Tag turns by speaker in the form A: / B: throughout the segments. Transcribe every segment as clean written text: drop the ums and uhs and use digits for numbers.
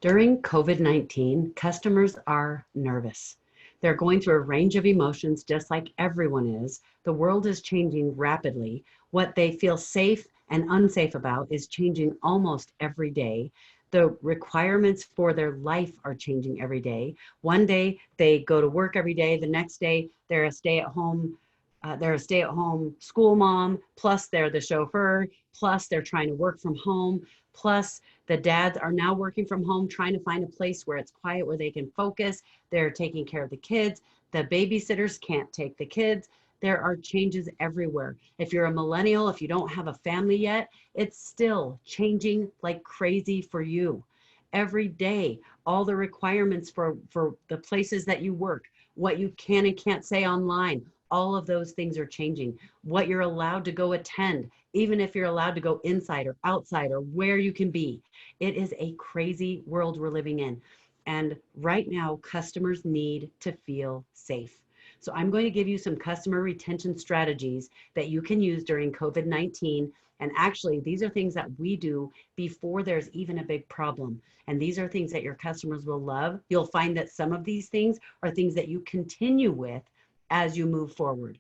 A: During COVID-19, customers are nervous. They're going through a range of emotions just like everyone is. The world is changing rapidly. What they feel safe and unsafe about is changing almost every day. The requirements for their life are changing every day. One day they go to work every day. The next day they're a stay-at-home school mom, plus they're the chauffeur, plus they're trying to work from home, plus the dads are now working from home, trying to find a place where it's quiet, where they can focus. They're taking care of the kids. The babysitters can't take the kids. There are changes everywhere. If you're a millennial, if you don't have a family yet, it's still changing like crazy for you. Every day, all the requirements for the places that you work, what you can and can't say online, all of those things are changing. What you're allowed to go attend, even if you're allowed to go inside or outside or where you can be. It is a crazy world we're living in. And right now, customers need to feel safe. So I'm going to give you some customer retention strategies that you can use during COVID-19. And actually, these are things that we do before there's even a big problem. And these are things that your customers will love. You'll find that some of these things are things that you continue with as you move forward.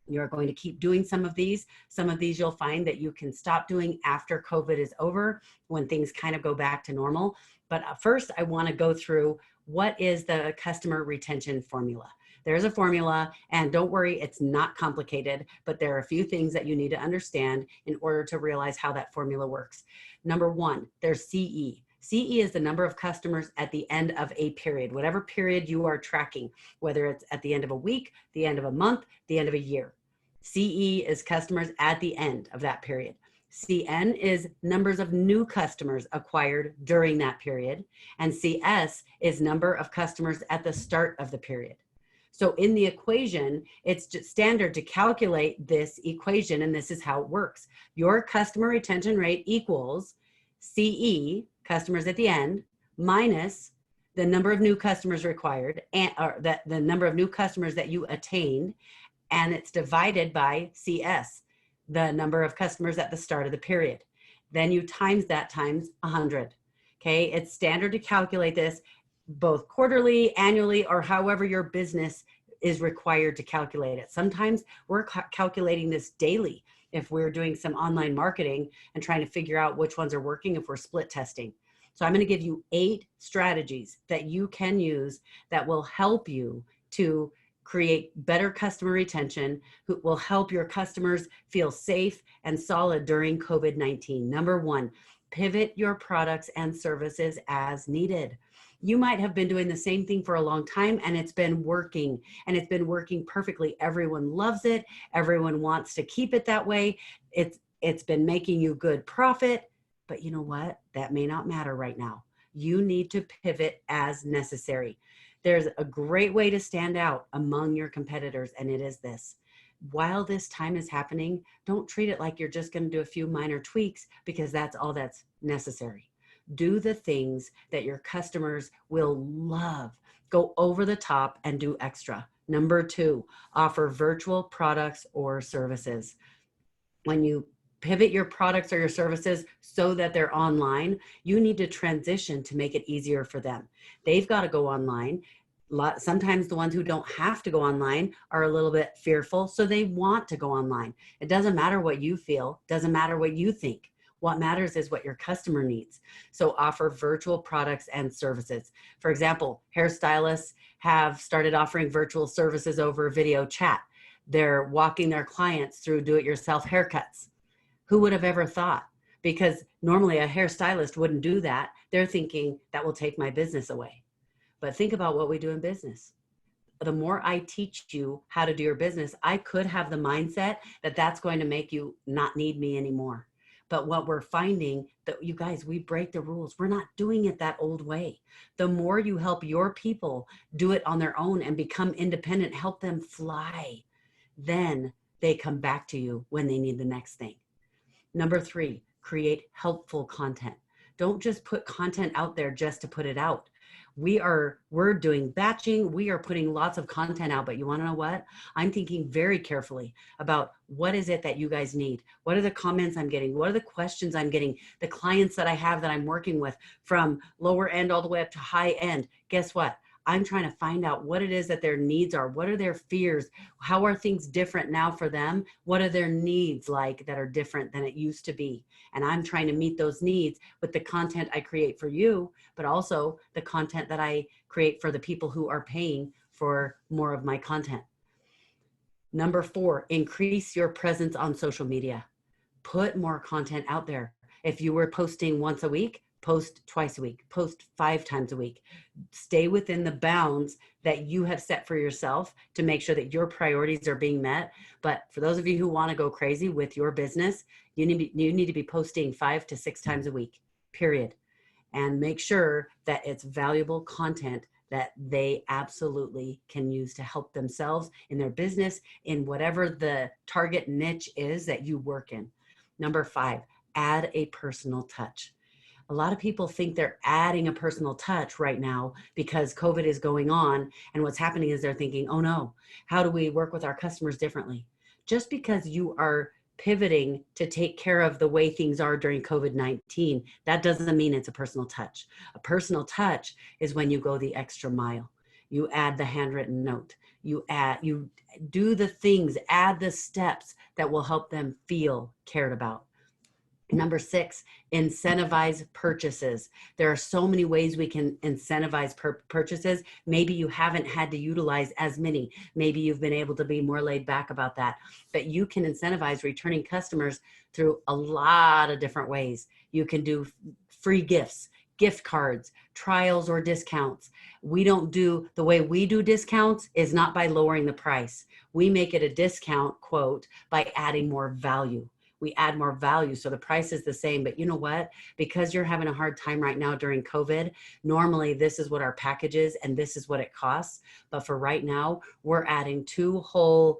A: You're going to keep doing some of these. Some of these you'll find that you can stop doing after COVID is over, when things kind of go back to normal. But first, I want to go through what is the customer retention formula. There's a formula, and don't worry, it's not complicated, but there are a few things that you need to understand in order to realize how that formula works. Number one, there's CE. CE is the number of customers at the end of a period, whatever period you are tracking, whether it's at the end of a week, the end of a month, the end of a year. CE is customers at the end of that period. CN is numbers of new customers acquired during that period. And CS is number of customers at the start of the period. So in the equation, it's just standard to calculate this equation, and this is how it works. Your customer retention rate equals CE, customers at the end, minus the number of new customers required, or the number of new customers that you attained, and it's divided by CS, the number of customers at the start of the period. Then you times that times 100. Okay, it's standard to calculate this both quarterly, annually, or however your business is required to calculate it. Sometimes we're calculating this daily if we're doing some online marketing and trying to figure out which ones are working, if we're split testing. So I'm going to give you 8 strategies that you can use that will help you to create better customer retention, who will help your customers feel safe and solid during COVID-19. Number 1, pivot your products and services as needed. You might have been doing the same thing for a long time and it's been working, and it's been working perfectly. Everyone loves it. Everyone wants to keep it that way. It's been making you good profit, but you know what? That may not matter right now. You need to pivot as necessary. There's a great way to stand out among your competitors, and it is this. While this time is happening, don't treat it like you're just going to do a few minor tweaks, because that's all that's necessary. Do the things that your customers will love. Go over the top and do extra. Number 2, offer virtual products or services. When you pivot your products or your services so that they're online, you need to transition to make it easier for them. They've got to go online. Sometimes the ones who don't have to go online are a little bit fearful, so they want to go online. It doesn't matter what you feel, doesn't matter what you think. What matters is what your customer needs. So offer virtual products and services. For example, hairstylists have started offering virtual services over video chat. They're walking their clients through do-it-yourself haircuts. Who would have ever thought? Because normally a hairstylist wouldn't do that. They're thinking that will take my business away. But think about what we do in business. The more I teach you how to do your business, I could have the mindset that that's going to make you not need me anymore. But what we're finding, that you guys, we break the rules. We're not doing it that old way. The more you help your people do it on their own and become independent, help them fly, then they come back to you when they need the next thing. Number 3, create helpful content. Don't just put content out there just to put it out. We're doing batching. We are putting lots of content out, but you want to know what? I'm thinking very carefully about what is it that you guys need? What are the comments I'm getting? What are the questions I'm getting? The clients that I have that I'm working with, from lower end all the way up to high end. Guess what? I'm trying to find out what it is that their needs are. What are their fears? How are things different now for them? What are their needs like that are different than it used to be? And I'm trying to meet those needs with the content I create for you, but also the content that I create for the people who are paying for more of my content. Number 4, increase your presence on social media. Put more content out there. If you were posting once a week, post twice a week, post 5 times a week. Stay within the bounds that you have set for yourself to make sure that your priorities are being met. But for those of you who want to go crazy with your business, you need to be posting 5 to 6 times a week, period. And make sure that it's valuable content that they absolutely can use to help themselves in their business, in whatever the target niche is that you work in. Number 5, add a personal touch. A lot of people think they're adding a personal touch right now because COVID is going on. And what's happening is they're thinking, oh no, how do we work with our customers differently? Just because you are pivoting to take care of the way things are during COVID-19, that doesn't mean it's a personal touch. A personal touch is when you go the extra mile. You add the handwritten note. You do the things, add the steps that will help them feel cared about. Number 6, incentivize purchases. There are so many ways we can incentivize purchases. Maybe you haven't had to utilize as many. Maybe you've been able to be more laid back about that. But you can incentivize returning customers through a lot of different ways. You can do free gifts, gift cards, trials, or discounts. The way we do discounts is not by lowering the price. We make it a discount, quote, by adding more value. We add more value. So the price is the same, but you know what? Because you're having a hard time right now during COVID, normally this is what our package is and this is what it costs. But for right now, we're adding two whole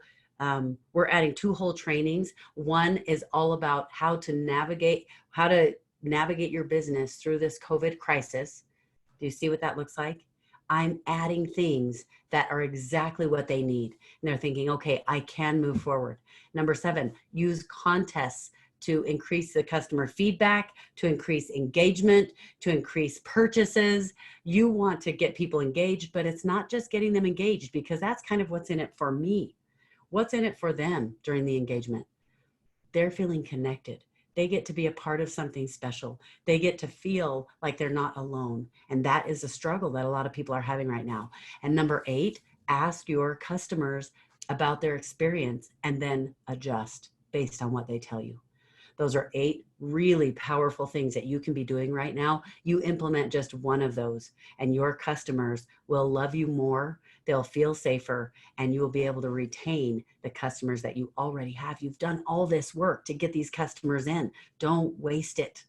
A: trainings. One is all about how to navigate your business through this COVID crisis. Do you see what that looks like? I'm adding things that are exactly what they need. And they're thinking, okay, I can move forward. Number 7, use contests to increase the customer feedback, to increase engagement, to increase purchases. You want to get people engaged, but it's not just getting them engaged, because that's kind of what's in it for me. What's in it for them during the engagement? They're feeling connected. They get to be a part of something special. They get to feel like they're not alone. And that is a struggle that a lot of people are having right now. And number 8, ask your customers about their experience and then adjust based on what they tell you. Those are 8 really powerful things that you can be doing right now. You implement just one of those and your customers will love you more. They'll feel safer, and you will be able to retain the customers that you already have. You've done all this work to get these customers in. Don't waste it.